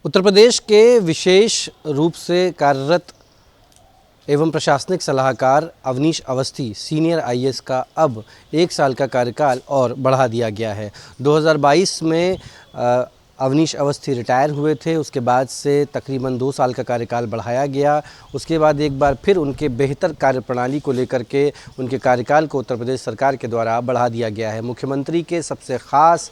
उत्तर प्रदेश के विशेष रूप से कार्यरत एवं प्रशासनिक सलाहकार अवनीश अवस्थी सीनियर आईएएस का अब 1 साल का कार्यकाल और बढ़ा दिया गया है। 2022 में अवनीश अवस्थी रिटायर हुए थे, उसके बाद से तकरीबन 2 साल का कार्यकाल बढ़ाया गया। उसके बाद एक बार फिर उनके बेहतर कार्यप्रणाली को लेकर के उनके कार्यकाल को उत्तर प्रदेश सरकार के द्वारा बढ़ा दिया गया है। मुख्यमंत्री के सबसे ख़ास,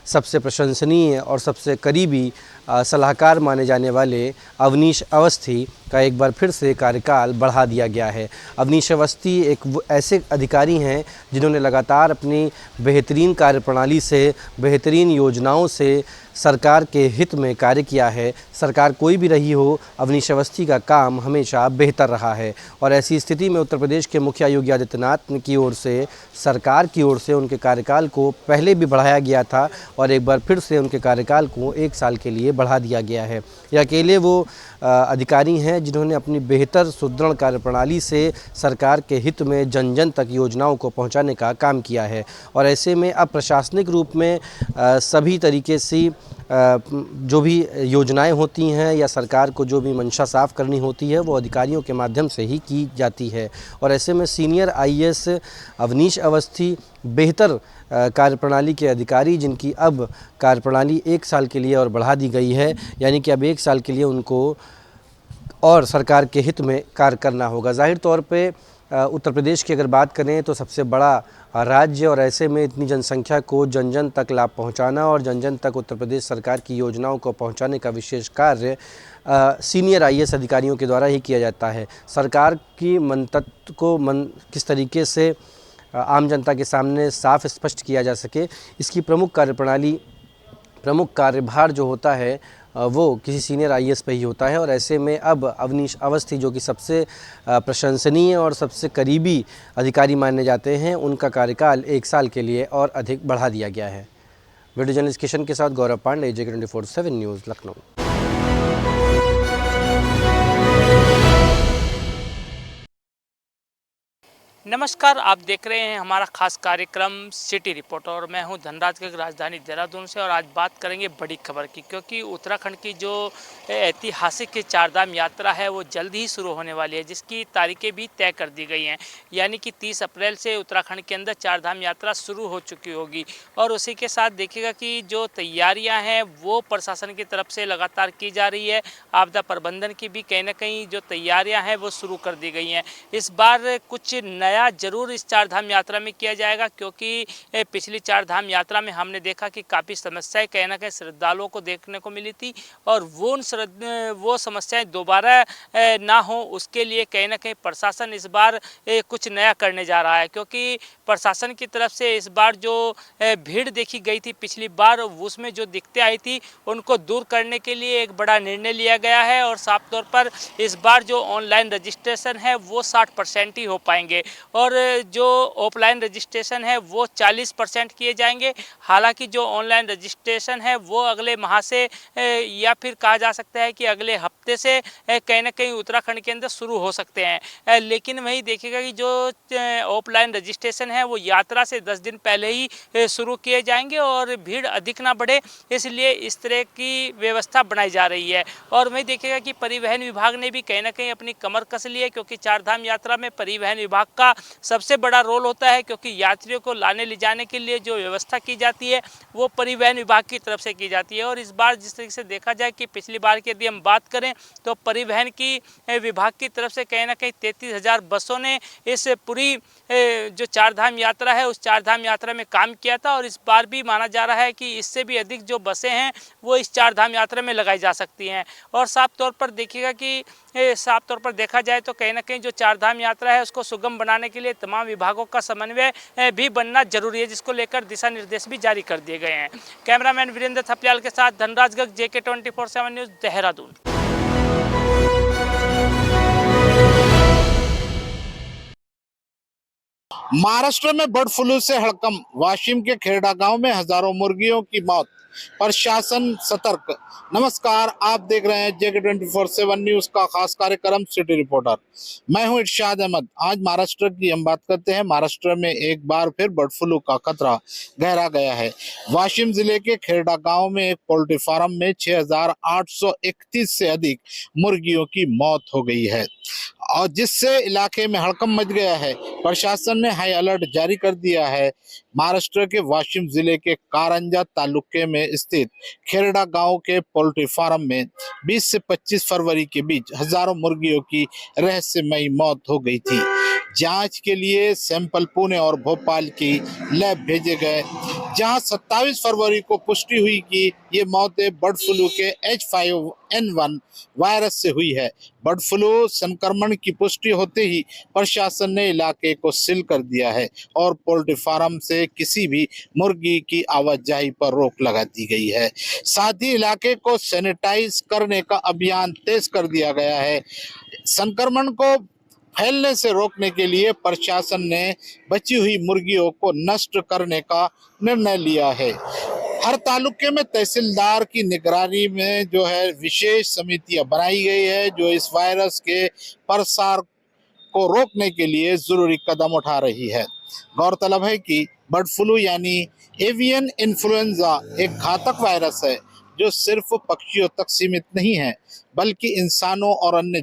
सबसे प्रशंसनीय और सबसे करीबी सलाहकार माने जाने वाले अवनीश अवस्थी का एक बार फिर से कार्यकाल बढ़ा दिया गया है। अवनीश अवस्थी एक ऐसे अधिकारी हैं जिन्होंने लगातार अपनी बेहतरीन कार्यप्रणाली से, बेहतरीन योजनाओं से सरकार के हित में कार्य किया है। सरकार कोई भी रही हो, अवनीश अवस्थी का काम हमेशा बेहतर रहा है और ऐसी स्थिति में उत्तर प्रदेश के मुखिया योगी आदित्यनाथ की ओर से, सरकार की ओर से उनके कार्यकाल को पहले भी बढ़ाया गया था और एक बार फिर से उनके कार्यकाल को 1 साल के लिए बढ़ा दिया गया है। ये अकेले वो अधिकारी हैं जिन्होंने अपनी बेहतर सुदृढ़ कार्यप्रणाली से सरकार के हित में जन जन तक योजनाओं को पहुंचाने का काम किया है और ऐसे में अब प्रशासनिक रूप में सभी तरीके से जो भी योजनाएं होती हैं या सरकार को जो भी मंशा साफ करनी होती है वो अधिकारियों के माध्यम से ही की जाती है और ऐसे में सीनियर आईएएस अवनीश अवस्थी बेहतर कार्यप्रणाली के अधिकारी, जिनकी अब कार्यप्रणाली 1 साल के लिए और बढ़ा दी गई है, यानी कि अब 1 साल के लिए उनको और सरकार के हित में कार्य करना होगा। जाहिर तौर पे उत्तर प्रदेश की अगर बात करें तो सबसे बड़ा राज्य और ऐसे में इतनी जनसंख्या को जन जन तक लाभ पहुंचाना और जन जन तक उत्तर प्रदेश सरकार की योजनाओं को पहुंचाने का विशेष कार्य सीनियर आईएएस अधिकारियों के द्वारा ही किया जाता है। सरकार की मंतव्य को किस तरीके से आम जनता के सामने साफ स्पष्ट किया जा सके, इसकी प्रमुख कार्यप्रणाली, प्रमुख कार्यभार जो होता है वो किसी सीनियर आईएएस पे ही होता है और ऐसे में अब अवनीश अवस्थी जो कि सबसे प्रशंसनीय और सबसे करीबी अधिकारी माने जाते हैं, उनका कार्यकाल 1 साल के लिए और अधिक बढ़ा दिया गया है। वीडियो जर्नलिस्ट किशन के साथ गौरव पांडे, JK24/7 न्यूज़, लखनऊ। नमस्कार, आप देख रहे हैं हमारा खास कार्यक्रम सिटी रिपोर्ट और मैं हूं धनराज की राजधानी देहरादून से और आज बात करेंगे बड़ी खबर की, क्योंकि उत्तराखंड की जो ऐतिहासिक चारधाम यात्रा है वो जल्द ही शुरू होने वाली है, जिसकी तारीखें भी तय कर दी गई हैं। यानी कि 30 अप्रैल से उत्तराखंड के अंदर चारधाम यात्रा शुरू हो चुकी होगी और उसी के साथ देखिएगा कि जो तैयारियाँ हैं वो प्रशासन की तरफ से लगातार की जा रही है। आपदा प्रबंधन की भी कहीं ना कहीं जो तैयारियाँ हैं वो शुरू कर दी गई हैं। इस बार कुछ नया जरूर इस चारधाम यात्रा में किया जाएगा, क्योंकि पिछली चारधाम यात्रा में हमने देखा कि काफ़ी समस्याएं कहीं ना कहीं श्रद्धालुओं को देखने को मिली थी और वो समस्याएं दोबारा ना हो, उसके लिए कहीं ना कहीं प्रशासन इस बार कुछ नया करने जा रहा है। क्योंकि प्रशासन की तरफ से इस बार जो भीड़ देखी गई थी पिछली बार, उसमें जो दिक्कतें आई थी उनको दूर करने के लिए एक बड़ा निर्णय लिया गया है और साफ तौर पर इस बार जो ऑनलाइन रजिस्ट्रेशन है वो 60% ही हो पाएंगे और जो ऑफलाइन रजिस्ट्रेशन है वो 40% किए जाएंगे। हालांकि जो ऑनलाइन रजिस्ट्रेशन है वो अगले माह से या फिर कहा जा सकता है कि अगले हफ्ते से कहीं ना कहीं उत्तराखंड के अंदर शुरू हो सकते हैं। लेकिन वही देखिएगा कि जो ऑफलाइन रजिस्ट्रेशन है वो यात्रा से 10 दिन पहले ही शुरू किए जाएंगे और भीड़ अधिक ना बढ़े, इसलिए इस तरह की व्यवस्था बनाई जा रही है। और वही देखिएगा कि परिवहन विभाग ने भी कहीं ना कहीं अपनी कमर कस ली है, क्योंकि चारधाम यात्रा में परिवहन विभाग का सबसे बड़ा रोल होता है, क्योंकि यात्रियों को लाने ले जाने के लिए जो व्यवस्था की जाती है वो परिवहन विभाग की तरफ से की जाती है। और इस बार जिस तरीके से देखा जाए कि पिछली बार की यदि हम बात करें तो परिवहन की विभाग की तरफ से कहीं ना कहीं 33,000 बसों ने इस पूरी जो चारधाम यात्रा है उस चारधाम यात्रा में काम किया था और इस बार भी माना जा रहा है कि इससे भी अधिक जो बसें हैं वो इस चारधाम यात्रा में लगाई जा सकती हैं। और साफ तौर पर देखिएगा कि साफ तौर पर देखा जाए तो कहीं ना कहीं जो चारधाम यात्रा है उसको सुगम बनाने के लिए तमाम विभागों का समन्वय भी बनना जरूरी है, जिसको लेकर दिशा निर्देश भी जारी कर दिए गए हैं। कैमरामैन वीरेंद्र थपलियाल के साथ धनराज गर्ग, JK24/7 न्यूज़, देहरादून। महाराष्ट्र में बर्ड फ्लू से हड़कंप, वाशिम के खेड़ा गांव में हजारों मुर्गियों की मौत। प्रशासन सतर्क। नमस्कार, आप देख रहे हैं जेके 24/7 न्यूज का खास कार्यक्रम सिटी रिपोर्टर। मैं हूं इरशाद अहमद। आज महाराष्ट्र की हम बात करते हैं। महाराष्ट्र में एक बार फिर बर्ड फ्लू का खतरा गहरा गया है। वाशिम जिले के खेरडा गांव में एक पोल्ट्री फार्म में 6,831 से अधिक मुर्गियों की मौत हो गई है और जिससे इलाके में हड़कंप मच गया है। प्रशासन ने हाई अलर्ट जारी कर दिया है। महाराष्ट्र के वाशिम जिले के कारंजा तालुके में स्थित खेरडा गांव के पोल्ट्री फार्म में 20 से 25 फरवरी के बीच हजारों मुर्गियों की रहस्यमयी मौत हो गई थी। जांच के लिए सैंपल पुणे और भोपाल की लैब भेजे गए, जहां 27 फरवरी को पुष्टि हुई कि ये मौतें बर्ड फ्लू के H5N1 वायरस से हुई है। बर्ड फ्लू संक्रमण की पुष्टि होते ही प्रशासन ने इलाके को सील कर दिया है और पोल्ट्री फार्म से किसी भी मुर्गी की आवाजाही पर रोक लगा दी गई है। साथ ही इलाके को सैनिटाइज करने का अभियान तेज कर दिया गया है। संक्रमण को फैलने से रोकने के लिए प्रशासन ने बची हुई मुर्गियों को नष्ट करने का निर्णय लिया है। हर तालुके में तहसीलदार की निगरानी में जो है विशेष समितियां बनाई गई है, जो इस वायरस के प्रसार को रोकने के लिए जरूरी कदम उठा रही है। गौरतलब है कि बर्ड फ्लू यानी एवियन इन्फ्लुएंजा एक घातक वायरस है जो सिर्फ पक्षियों तक सीमित नहीं है, बल्कि इंसानों और अन्य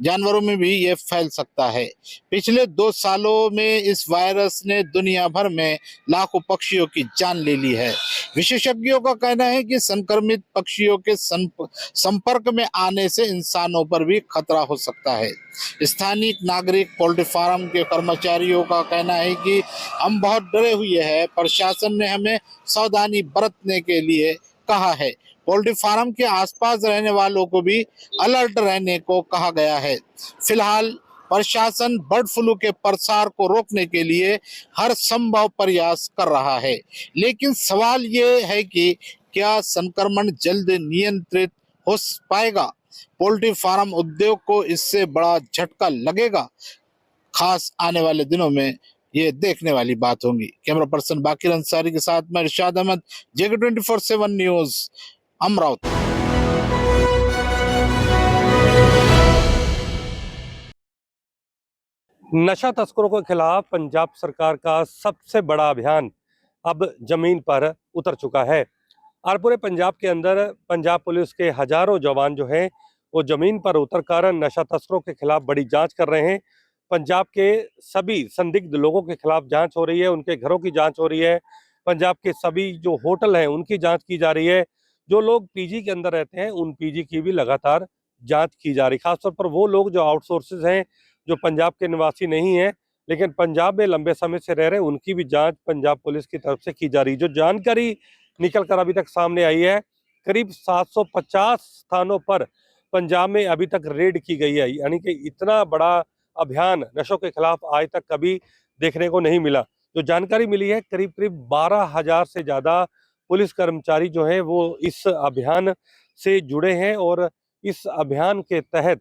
जानवरों में भी ये फैल सकता है। पिछले 2 सालों में इस वायरस ने दुनिया भर में लाखों पक्षियों की जान ले ली है। विशेषज्ञों का कहना है कि संक्रमित पक्षियों के संपर्क में आने से इंसानों पर भी खतरा हो सकता है। स्थानीय नागरिक पोल्ट्री फार्म के कर्मचारियों का कहना है कि हम बहुत डरे हुए हैं। प्रशासन ने हमें सावधानी बरतने के लिए कहा है। पोल्ट्री फार्म के आसपास रहने वालों को भी अलर्ट रहने को कहा गया है। फिलहाल प्रशासन बर्ड फ्लू के प्रसार को रोकने के लिए हर संभव प्रयास कर रहा है, लेकिन सवाल ये है कि क्या संक्रमण जल्द नियंत्रित हो पाएगा? पोल्ट्री फार्म उद्योग को इससे बड़ा झटका लगेगा? खास आने वाले दिनों में ये देखने वाली बात होगी। कैमरा पर्सन बाकिर अंसारी के साथ मैं इरशाद अहमद, जेके 24/7 न्यूज, अमरावती। नशा तस्करों के खिलाफ पंजाब सरकार का सबसे बड़ा अभियान अब जमीन पर उतर चुका है और पूरे पंजाब के अंदर पंजाब पुलिस के हजारों जवान जो हैं वो जमीन पर उतरकर नशा तस्करों के खिलाफ बड़ी जांच कर रहे हैं। पंजाब के सभी संदिग्ध लोगों के खिलाफ जांच हो रही है, उनके घरों की जांच हो रही है, पंजाब के सभी जो होटल हैं उनकी जांच की जा रही है, जो लोग पीजी के अंदर रहते हैं उन पीजी की भी लगातार जांच की जा रही है। खासतौर पर वो लोग जो आउटसोर्सेज हैं, जो पंजाब के निवासी नहीं हैं लेकिन पंजाब में लंबे समय से रह रहे हैं, उनकी भी जांच पंजाब पुलिस की तरफ से की जा रही है। जो जानकारी निकल कर अभी तक सामने आई है, करीब 750 स्थानों पर पंजाब में अभी तक रेड की गई है, यानी कि इतना बड़ा अभियान नशों के खिलाफ आज तक कभी देखने को नहीं मिला। जो जानकारी मिली है, करीब करीब 12,000 से ज्यादा पुलिस कर्मचारी जो है वो इस अभियान से जुड़े हैं और इस अभियान के तहत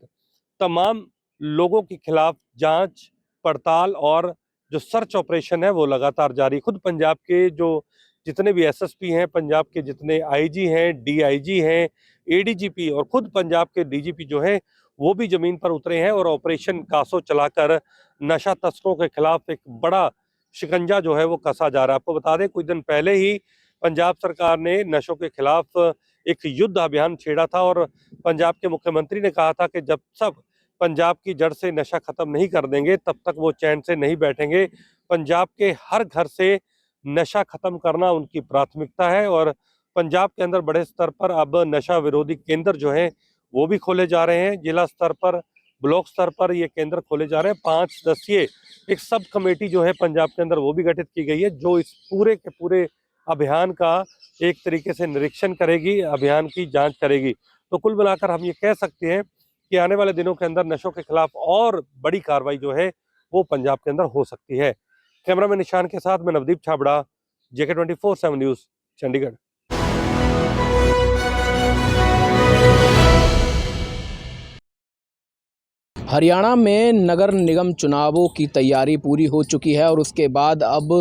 तमाम लोगों के खिलाफ जांच पड़ताल और जो सर्च ऑपरेशन है वो लगातार जारी। खुद पंजाब के जो जितने भी एसएसपी हैं, पंजाब के जितने आईजी हैं, डीआईजी हैं, एडीजीपी और खुद पंजाब के डीजीपी जो हैं वो भी जमीन पर उतरे हैं और ऑपरेशन कासो चलाकर नशा तस्करों के खिलाफ एक बड़ा शिकंजा जो है वो कसा जा रहा है। आपको बता दें, कुछ दिन पहले ही पंजाब सरकार ने नशों के खिलाफ एक युद्ध अभियान छेड़ा था और पंजाब के मुख्यमंत्री ने कहा था कि जब तक पंजाब की जड़ से नशा खत्म नहीं कर देंगे तब तक वो चैन से नहीं बैठेंगे। पंजाब के हर घर से नशा खत्म करना उनकी प्राथमिकता है और पंजाब के अंदर बड़े स्तर पर अब नशा विरोधी केंद्र जो है वो भी खोले जा रहे हैं। जिला स्तर पर, ब्लॉक स्तर पर ये केंद्र खोले जा रहे हैं। 5 सदस्यीय एक सब कमेटी जो है पंजाब के अंदर वो भी गठित की गई है, जो इस पूरे के पूरे अभियान का एक तरीके से निरीक्षण करेगी, अभियान की जांच करेगी। तो कुल मिलाकर हम ये कह सकते हैं कि आने वाले दिनों के अंदर नशों के खिलाफ और बड़ी कार्रवाई जो है वो पंजाब के अंदर हो सकती है। कैमरामैन निशान के साथ मैं नवदीप छाबड़ा, जेके 24/7 न्यूज, चंडीगढ़। हरियाणा में नगर निगम चुनावों की तैयारी पूरी हो चुकी है और उसके बाद अब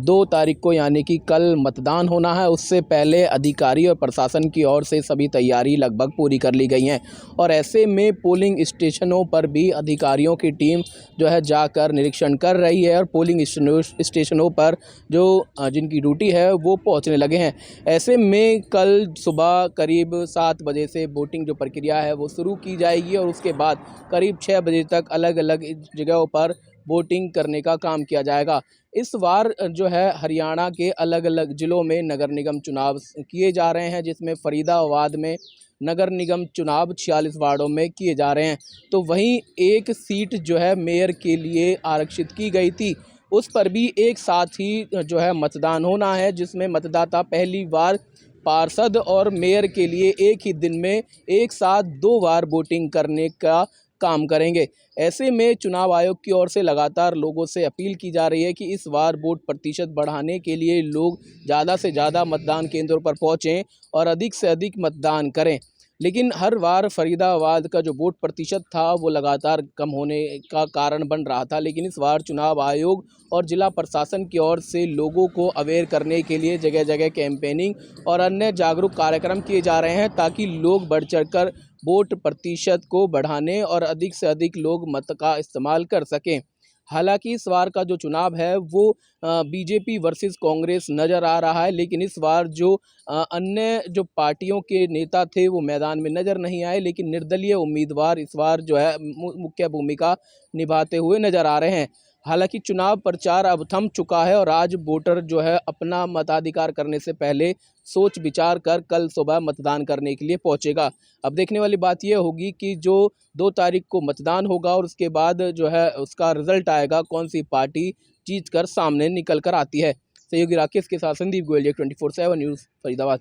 2 तारीख को यानी कि कल मतदान होना है। उससे पहले अधिकारी और प्रशासन की ओर से सभी तैयारी लगभग पूरी कर ली गई हैं और ऐसे में पोलिंग स्टेशनों पर भी अधिकारियों की टीम जो है जाकर निरीक्षण कर रही है और पोलिंग स्टेशनों पर जो जिनकी ड्यूटी है वो पहुंचने लगे हैं। ऐसे में कल सुबह करीब 7 बजे से वोटिंग जो प्रक्रिया है वो शुरू की जाएगी और उसके बाद करीब 6 बजे तक अलग अलग जगहों पर वोटिंग करने का काम किया जाएगा। इस बार जो है हरियाणा के अलग अलग ज़िलों में नगर निगम चुनाव किए जा रहे हैं, जिसमें फरीदाबाद में नगर निगम चुनाव 46 वार्डों में किए जा रहे हैं। तो वहीं एक सीट जो है मेयर के लिए आरक्षित की गई थी, उस पर भी एक साथ ही जो है मतदान होना है, जिसमें मतदाता पहली बार पार्षद और मेयर के लिए एक ही दिन में एक साथ 2 बार वोटिंग करने का काम करेंगे। ऐसे में चुनाव आयोग की ओर से लगातार लोगों से अपील की जा रही है कि इस बार वोट प्रतिशत बढ़ाने के लिए लोग ज़्यादा से ज़्यादा मतदान केंद्रों पर पहुंचें और अधिक से अधिक मतदान करें। लेकिन हर बार फरीदाबाद का जो वोट प्रतिशत था वो लगातार कम होने का कारण बन रहा था, लेकिन इस बार चुनाव आयोग और जिला प्रशासन की ओर से लोगों को अवेयर करने के लिए जगह जगह कैंपेनिंग और अन्य जागरूक कार्यक्रम किए जा रहे हैं, ताकि लोग बढ़ चढ़कर वोट प्रतिशत को बढ़ाने और अधिक से अधिक लोग मत का इस्तेमाल कर सकें। हालांकि इस बार का जो चुनाव है वो बीजेपी वर्सेस कांग्रेस नज़र आ रहा है, लेकिन इस बार जो अन्य जो पार्टियों के नेता थे वो मैदान में नज़र नहीं आए, लेकिन निर्दलीय उम्मीदवार इस बार जो है मुख्य भूमिका निभाते हुए नज़र आ रहे हैं। हालांकि चुनाव प्रचार अब थम चुका है और आज वोटर जो है अपना मताधिकार करने से पहले सोच विचार कर कल सुबह मतदान करने के लिए पहुंचेगा। अब देखने वाली बात यह होगी कि जो 2 तारीख को मतदान होगा और उसके बाद जो है उसका रिजल्ट आएगा, कौन सी पार्टी जीत कर सामने निकल कर आती है। सहयोगी राकेश के साथ संदीप गोयल, 24/7 न्यूज़, फरीदाबाद।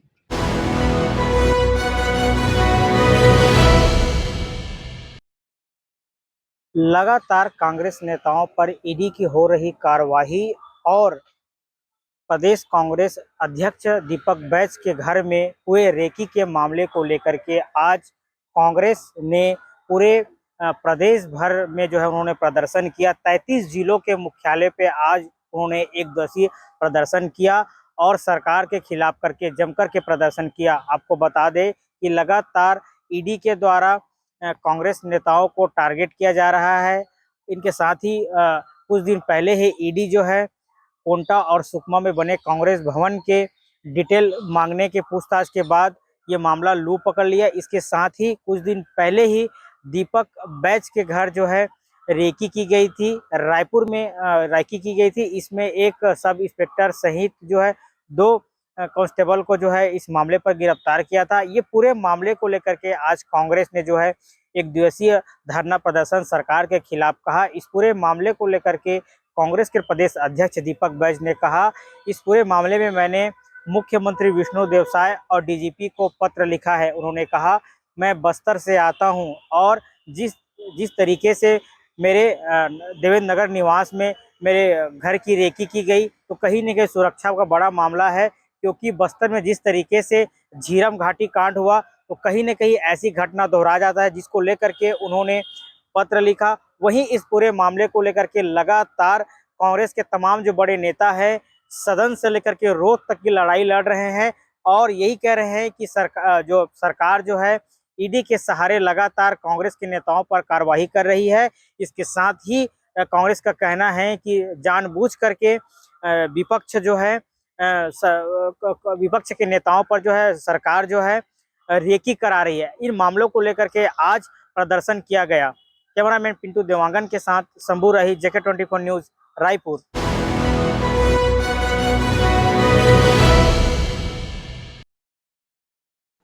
लगातार कांग्रेस नेताओं पर ईडी की हो रही कार्यवाही और प्रदेश कांग्रेस अध्यक्ष दीपक बैज के घर में हुए रेकी के मामले को लेकर के आज कांग्रेस ने पूरे प्रदेश भर में जो है उन्होंने प्रदर्शन किया। 33 जिलों के मुख्यालय पे आज उन्होंने एक दिवसीय प्रदर्शन किया और सरकार के खिलाफ करके जमकर के प्रदर्शन किया। आपको बता दें कि लगातार ईडी के द्वारा कांग्रेस नेताओं को टारगेट किया जा रहा है। इनके साथ ही कुछ दिन पहले ही ईडी जो है कोंटा और सुकमा में बने कांग्रेस भवन के डिटेल मांगने के पूछताछ के बाद ये मामला लू पकड़ लिया। इसके साथ ही कुछ दिन पहले ही दीपक बैज के घर जो है रेकी की गई थी, रायपुर में रेकी की गई थी। इसमें एक सब इंस्पेक्टर सहित जो है 2 कांस्टेबल को जो है इस मामले पर गिरफ्तार किया था। ये पूरे मामले को लेकर के आज कांग्रेस ने जो है एक दिवसीय धरना प्रदर्शन सरकार के खिलाफ कहा। इस पूरे मामले को लेकर के कांग्रेस के प्रदेश अध्यक्ष दीपक बैज ने कहा, इस पूरे मामले में मैंने मुख्यमंत्री विष्णुदेव साय और डीजीपी को पत्र लिखा है। उन्होंने कहा, मैं बस्तर से आता हूं और जिस तरीके से मेरे देवेंद्र नगर निवास में मेरे घर की रेकी की गई, तो कहीं न कहीं सुरक्षा का बड़ा मामला है, क्योंकि बस्तर में जिस तरीके से झीरम घाटी कांड हुआ, तो कहीं न कहीं ऐसी घटना दोहरा जाता है, जिसको लेकर के उन्होंने पत्र लिखा। वहीं इस पूरे मामले को लेकर के लगातार कांग्रेस के तमाम जो बड़े नेता हैं सदन से लेकर के रोड तक की लड़ाई लड़ रहे हैं और यही कह रहे हैं कि सरकार जो है ईडी के सहारे लगातार कांग्रेस के नेताओं पर कार्रवाई कर रही है। इसके साथ ही कांग्रेस का कहना है कि जानबूझ करके विपक्ष जो है विपक्ष के नेताओं पर जो है सरकार जो है रेकी करा रही है। इन मामलों को लेकर के आज प्रदर्शन किया गया। कैमरामैन पिंटू देवांगन के साथ शंभू रही, JK24 न्यूज़, रायपुर।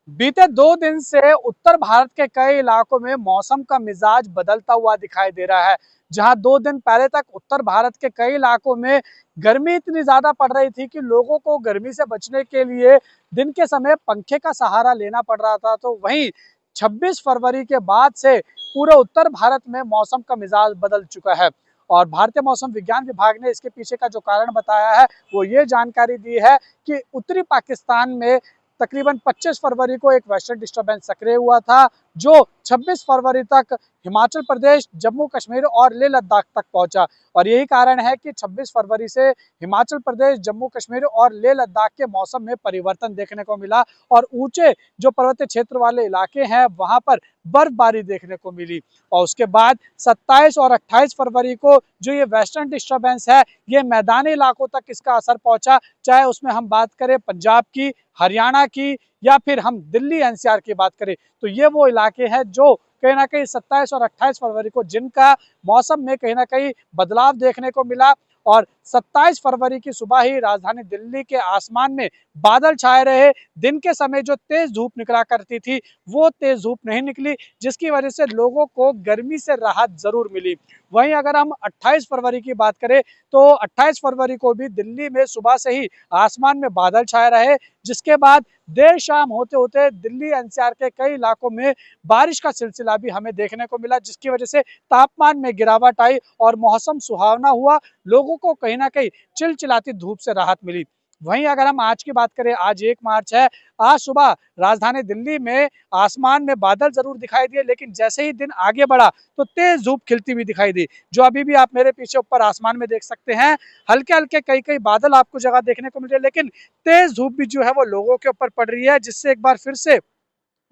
बीते 2 दिन से उत्तर भारत के कई इलाकों में मौसम का मिजाज बदलता हुआ दिखाई दे रहा है। जहां 2 दिन पहले तक उत्तर भारत के कई इलाकों में गर्मी इतनी ज्यादा पड़ रही थी कि लोगों को गर्मी से बचने के लिए दिन के समय पंखे का सहारा लेना पड़ रहा था, तो वहीं 26 फरवरी के बाद से पूरे उत्तर भारत में मौसम का मिजाज बदल चुका है। और भारतीय मौसम विज्ञान विभाग ने इसके पीछे का जो कारण बताया है वो ये जानकारी दी है कि उत्तरी पाकिस्तान में तकरीबन 25 फरवरी को एक वेस्टर्न डिस्टर्बेंस सक्रिय हुआ था, जो 26 फरवरी तक हिमाचल प्रदेश, जम्मू कश्मीर और लेह लद्दाख तक पहुंचा। और यही कारण है कि 26 फरवरी से हिमाचल प्रदेश, जम्मू कश्मीर और लेह लद्दाख के मौसम में परिवर्तन देखने को मिला और ऊंचे जो पर्वतीय क्षेत्र वाले इलाके हैं वहां पर बर्फबारी देखने को मिली। और उसके बाद 27 और 28 फरवरी को जो ये वेस्टर्न डिस्टर्बेंस है, ये मैदानी इलाकों तक इसका असर पहुंचा, चाहे उसमें हम बात करें पंजाब की, हरियाणा की या फिर हम दिल्ली एनसीआर की बात करें, तो ये वो इलाके हैं जो कहीं ना कहीं 27 और 28 फरवरी को जिनका मौसम में कहीं ना कहीं बदलाव देखने को मिला। और 27 फरवरी की सुबह ही राजधानी दिल्ली के आसमान में बादल छाए रहे। दिन के समय जो तेज धूप निकला करती थी वो तेज धूप नहीं निकली, जिसकी वजह से लोगों को गर्मी से राहत जरूर मिली। वहीं अगर हम 28 फरवरी की बात करें तो 28 फरवरी को भी दिल्ली में सुबह से ही आसमान में बादल छाए रहे, जिसके बाद देर शाम होते होते दिल्ली एनसीआर के कई इलाकों में बारिश का सिलसिला भी हमें देखने को मिला, जिसकी वजह से तापमान में गिरावट आई और मौसम सुहावना हुआ। लोगों को कहीं ना कहीं चिलचिलाती धूप से राहत मिली। वहीं अगर हम आज की बात करें, आज 1 मार्च है, आज सुबह राजधानी दिल्ली में आसमान में बादल जरूर दिखाई दिए, लेकिन जैसे ही दिन आगे बढ़ा तो तेज धूप खिलती हुई दिखाई दी। जो अभी भी आप मेरे पीछे ऊपर आसमान में देख सकते हैं, हल्के हल्के कई कई बादल आपको जगह देखने को मिल रहे हैं, लेकिन तेज धूप भी जो है वो लोगों के ऊपर पड़ रही है, जिससे एक बार फिर से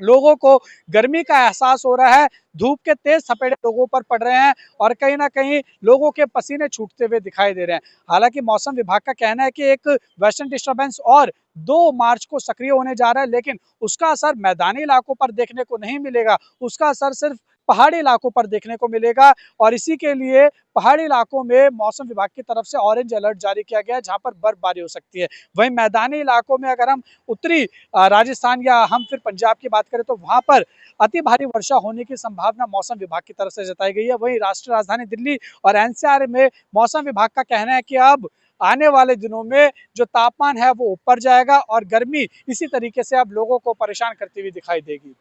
लोगों को गर्मी का एहसास हो रहा है। धूप के तेज सपेटे लोगों पर पड़ रहे हैं और कहीं ना कहीं लोगों के पसीने छूटते हुए दिखाई दे रहे हैं। हालांकि मौसम विभाग का कहना है कि एक वेस्टर्न डिस्टर्बेंस और 2 मार्च को सक्रिय होने जा रहा है, लेकिन उसका असर मैदानी इलाकों पर देखने को नहीं मिलेगा, उसका असर सिर्फ पहाड़ी इलाकों पर देखने को मिलेगा। और इसी के लिए पहाड़ी इलाकों में मौसम विभाग की तरफ से ऑरेंज अलर्ट जारी किया गया है, जहां पर बर्फबारी हो सकती है। वहीं मैदानी इलाकों में अगर हम उत्तरी राजस्थान या हम फिर पंजाब की बात करें तो वहां पर अति भारी वर्षा होने की संभावना मौसम विभाग की तरफ से जताई गई है। वहीं राष्ट्रीय राजधानी दिल्ली और एनसीआर में मौसम विभाग का कहना है कि अब आने वाले दिनों में जो तापमान है वो ऊपर जाएगा और गर्मी इसी तरीके से अब लोगों को परेशान करती हुई दिखाई देगी।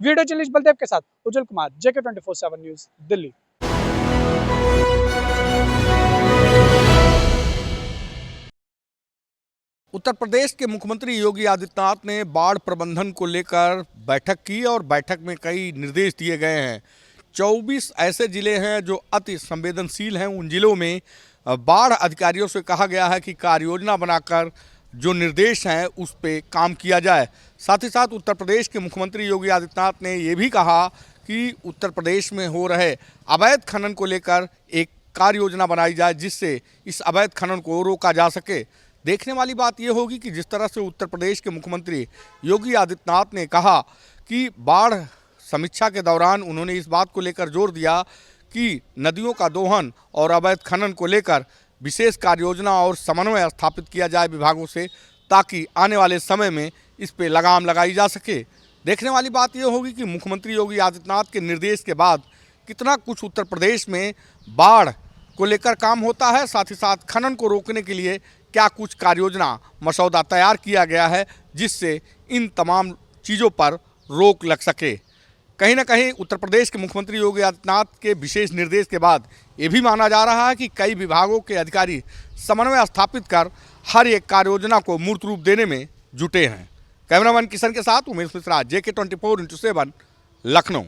वीडियो जर्नलिस्ट बलदेव के साथ उज्जवल कुमार, JK 24/7 न्यूज, दिल्ली। उत्तर प्रदेश के मुख्यमंत्री योगी आदित्यनाथ ने बाढ़ प्रबंधन को लेकर बैठक की और बैठक में कई निर्देश दिए गए हैं। 24 ऐसे जिले हैं जो अति संवेदनशील हैं। उन जिलों में बाढ़ अधिकारियों से कहा गया है कि कार्य योजना बनाकर जो निर्देश हैं उस पे काम किया जाए। साथ ही साथ उत्तर प्रदेश के मुख्यमंत्री योगी आदित्यनाथ ने ये भी कहा कि उत्तर प्रदेश में हो रहे अवैध खनन को लेकर एक कार्य योजना बनाई जाए, जिससे इस अवैध खनन को रोका जा सके। देखने वाली बात यह होगी कि जिस तरह से उत्तर प्रदेश के मुख्यमंत्री योगी आदित्यनाथ ने कहा कि बाढ़ समीक्षा के दौरान उन्होंने इस बात को लेकर जोर दिया कि नदियों का दोहन और अवैध खनन को लेकर विशेष कार्य योजना और समन्वय स्थापित किया जाए विभागों से, ताकि आने वाले समय में इस पे लगाम लगाई जा सके। देखने वाली बात यह होगी कि मुख्यमंत्री योगी आदित्यनाथ के निर्देश के बाद कितना कुछ उत्तर प्रदेश में बाढ़ को लेकर काम होता है, साथ ही साथ खनन को रोकने के लिए क्या कुछ कार्य योजना मसौदा तैयार किया गया है, जिससे इन तमाम चीज़ों पर रोक लग सके। कहीं ना कहीं उत्तर प्रदेश के मुख्यमंत्री योगी आदित्यनाथ के विशेष निर्देश के बाद ये भी माना जा रहा है कि कई विभागों के अधिकारी समन्वय स्थापित कर हर एक कार्य योजना को मूर्त रूप देने में जुटे हैं। कैमरामैन किशन के साथ उमेश मिश्रा, JK 24/7 लखनऊ।